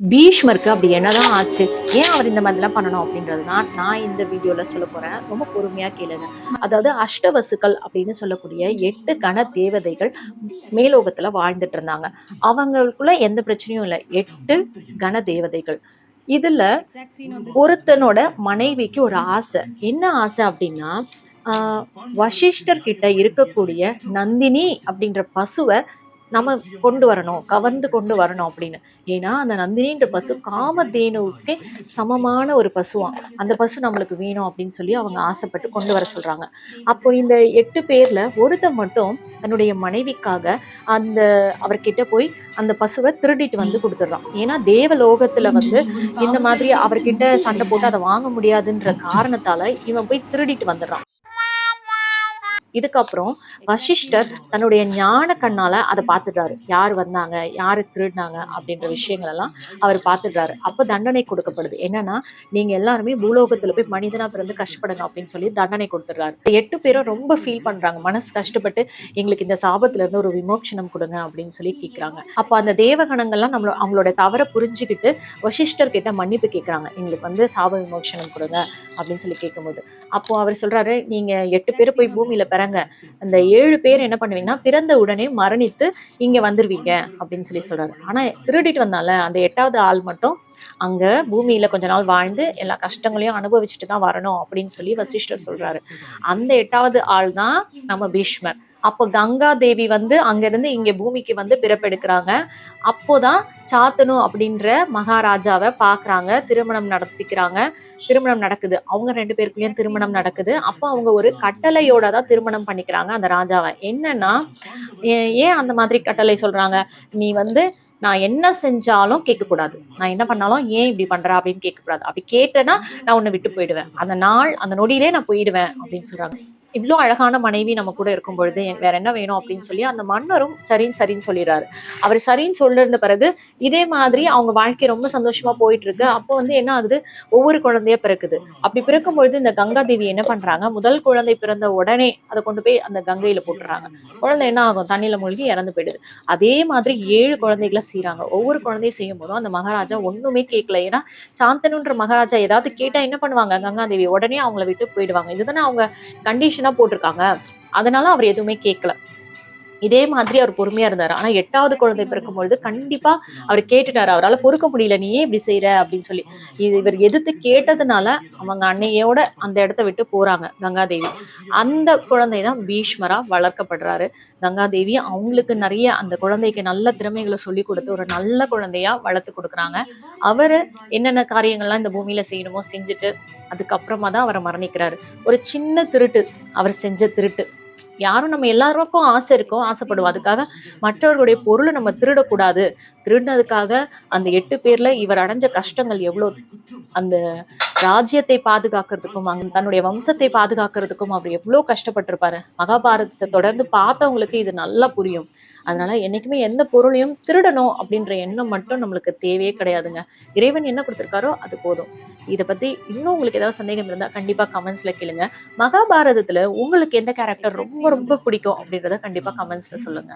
பீஷ்மருக்கு அப்படி என்னதான் ஆச்சு? ஏன் அவர் இந்த மாதிரிலாம் பண்ணணும் அப்படின்றது தான் நான் இந்த வீடியோல சொல்ல போறேன். ரொம்ப பொறுமையா கேளுங்க. அதாவது அஷ்டவசுக்கள் அப்படின்னு சொல்லக்கூடிய 8 கன தேவதைகள் மேலோகத்துல வாழ்ந்துட்டு இருந்தாங்க. அவங்களுக்குள்ள எந்த பிரச்சனையும் இல்ல. 8 கன தேவதைகள். இதுல ஒருத்தனோட மனைவிக்கு ஒரு ஆசை. என்ன ஆசை அப்படின்னா, ஆஹ் வசிஷ்டர் கிட்ட இருக்கக்கூடிய நந்தினி அப்படின்ற பசுவை நம்ம கொண்டு வரணும், கவர்ந்து கொண்டு வரணும் அப்படின்னு. ஏன்னா அந்த நந்தினின்ற பசு காமதேனுவுக்கு சமமான ஒரு பசுவாம். அந்த பசு நம்மளுக்கு வேணும் அப்படின்னு சொல்லி அவங்க ஆசைப்பட்டு கொண்டு வர சொல்றாங்க. அப்போ இந்த 8 பேர்ல ஒருத்தன் மட்டும் தன்னுடைய மனைவிக்காக அந்த அவர்கிட்ட போய் அந்த பசுவை திருடிட்டு வந்து கொடுத்துடுறான். ஏன்னா தேவலோகத்துல வந்து இந்த மாதிரி அவர்கிட்ட சண்டை போட்டு அதை வாங்க முடியாதுன்ற காரணத்தால இவன் போய் திருடிட்டு வந்துடுறான். இதுக்கப்புறம் வசிஷ்டர் தன்னுடைய ஞான கண்ணால அதை பார்த்துடுறாரு. யார் வந்தாங்க, யாரு திருடினாங்க அப்படின்ற விஷயங்கள் எல்லாம் அவர் பார்த்துடுறாரு. அப்ப தண்டனை கொடுக்கப்படுது. என்னன்னா, நீங்க எல்லாருமே பூலோகத்துல போய் மனிதனா பிறந்து கஷ்டப்படணும் அப்படின்னு சொல்லி தண்டனை கொடுத்துடுறாரு. 8 பேரும் ரொம்ப ஃபீல் பண்றாங்க. மனசு கஷ்டப்பட்டு எங்களுக்கு இந்த சாபத்துல இருந்து ஒரு விமோச்சனம் கொடுங்க அப்படின்னு சொல்லி கேட்கிறாங்க. அப்ப அந்த தேவகணங்கள்லாம் அவங்களோட தவறை புரிஞ்சுக்கிட்டு வசிஷ்டர் கிட்ட மன்னிப்பு கேட்கிறாங்க. எங்களுக்கு வந்து சாப விமோச்சனம் கொடுங்க அப்படின்னு சொல்லி கேட்கும்போது, அப்போ அவர் சொல்றாரு, நீங்க 8 பேர் போய் பூமியில பிறங்க, அந்த 7 பேர் என்ன பண்ணுவீங்கன்னா பிறந்த உடனே மரணித்து இங்க வந்துருவீங்க அப்படின்னு சொல்லி சொல்றாரு. ஆனா திருடிட்டு வந்தால அந்த 8வது ஆள் மட்டும் அங்க பூமியில கொஞ்ச நாள் வாழ்ந்து எல்லா கஷ்டங்களையும் அனுபவிச்சுட்டு தான் வரணும் அப்படின்னு சொல்லி வசிஷ்டர் சொல்றாரு. அந்த 8வது ஆள் தான் நம்ம பீஷ்மர். அப்போ கங்கா தேவி வந்து அங்கிருந்து இங்க பூமிக்கு வந்து பிறப்பெடுக்கிறாங்க. அப்போதான் சாத்தனு அப்படின்ற மகாராஜாவை பாக்குறாங்க, திருமணம் நடத்திக்கிறாங்க. திருமணம் நடக்குது. அவங்க 2 பேருக்குள்ளயும் திருமணம் நடக்குது. அப்போ அவங்க ஒரு கட்டளையோட தான் திருமணம் பண்ணிக்கிறாங்க அந்த ராஜாவை. என்னன்னா, ஏன் அந்த மாதிரி கட்டளை சொல்றாங்க? நீ வந்து நான் என்ன செஞ்சாலும் கேட்கக்கூடாது, நான் என்ன பண்ணாலும் ஏன் இப்படி பண்ற அப்படின்னு கேட்கக்கூடாது. அப்படி கேட்டேன்னா நான் உன்னை விட்டு போயிடுவேன், அந்த நாள் அந்த நொடியிலே நான் போயிடுவேன் அப்படின்னு சொல்றாங்க. இவ்வளோ அழகான மனைவி நம்ம கூட இருக்கும் பொழுது வேற என்ன வேணும் அப்படின்னு சொல்லி அந்த மன்னரும் சரின்னு சரின்னு சொல்லிடுறாரு. அவர் சரின்னு சொல்லிருந்த பிறகு இதே மாதிரி அவங்க வாழ்க்கை ரொம்ப சந்தோஷமா போயிட்டு இருக்கு. அப்போ வந்து என்ன ஆகுது, ஒவ்வொரு குழந்தைய பிறக்குது. அப்படி பிறக்கும் பொழுது இந்த கங்கா தேவி என்ன பண்றாங்க, முதல் குழந்தை பிறந்த உடனே அதை கொண்டு போய் அந்த கங்கையில போட்டுறாங்க. குழந்தை என்ன ஆகும், தண்ணியில மூழ்கி இறந்து போயிடுது. அதே மாதிரி 7 குழந்தைகளை செய்யறாங்க. ஒவ்வொரு குழந்தையும் செய்யும் போதும் அந்த மகாராஜா ஒண்ணுமே கேட்கல. ஏன்னா சாந்தனுன்ற மகாராஜா ஏதாவது கேட்டா என்ன பண்ணுவாங்க, கங்காதேவி உடனே அவங்கள விட்டு போயிடுவாங்க. இதுதானே அவங்க கண்டிஷனா போட்டிருக்காங்க. அதனால அவர் எதுவுமே கேட்கல. இதே மாதிரி அவர் பொறுமையா இருந்தாரு. ஆனா 8வது குழந்தை பிறக்கும் பொழுது கண்டிப்பா அவர் கேட்டுட்டாரு. அவரால் பொறுக்க முடியல, நீ ஏன் இப்படி செய்யற அப்படின்னு சொல்லி. இவர் எதிர்த்து கேட்டதுனால அவங்க அன்னையோட அந்த இடத்த விட்டு போறாங்க கங்காதேவி. அந்த குழந்தைதான் பீஷ்மரா வளர்க்கப்படுறாரு. கங்காதேவி அவங்களுக்கு நிறைய அந்த குழந்தைக்கு நல்ல திறமைகளை சொல்லி கொடுத்து ஒரு நல்ல குழந்தையா வளர்த்து கொடுக்குறாங்க. அவரு என்னென்ன காரியங்கள்லாம் இந்த பூமியில செய்யணுமோ செஞ்சுட்டு அதுக்கப்புறமா தான் அவரை மரணிக்கிறாரு. ஒரு சின்ன திருட்டு, அவர் செஞ்ச திருட்டு. யாரும் நம்ம எல்லாருக்கும் ஆசை இருக்கும், ஆசைப்படுவோம். அதுக்காக மற்றவர்களுடைய பொருளை நம்ம திருடக்கூடாது. திருடினதுக்காக அந்த 8 பேர்ல இவர் அடைஞ்ச கஷ்டங்கள் எவ்வளவு, அந்த ராஜ்யத்தை பாதுகாக்கிறதுக்கும் தன்னுடைய வம்சத்தை பாதுகாக்கிறதுக்கும் அவர் எவ்வளவு கஷ்டப்பட்டிருப்பாரு. மகாபாரதத்தை தொடர்ந்து பார்த்தவங்களுக்கு இது நல்லா புரியும். அதனால என்னைக்குமே எந்த பொருளையும் திருடணும் அப்படின்ற எண்ணம் மட்டும் நம்மளுக்கு தேவையே கிடையாதுங்க. இறைவன் என்ன கொடுத்திருக்காரோ அது போதும். இதை பத்தி இன்னும் உங்களுக்கு ஏதாவது சந்தேகம் இருந்தா கண்டிப்பா கமெண்ட்ஸ்ல கேளுங்க. மகாபாரதத்துல உங்களுக்கு எந்த கேரக்டர் ரொம்ப ரொம்ப பிடிக்கும் அப்படின்றத கண்டிப்பா கமெண்ட்ஸ்ல சொல்லுங்க.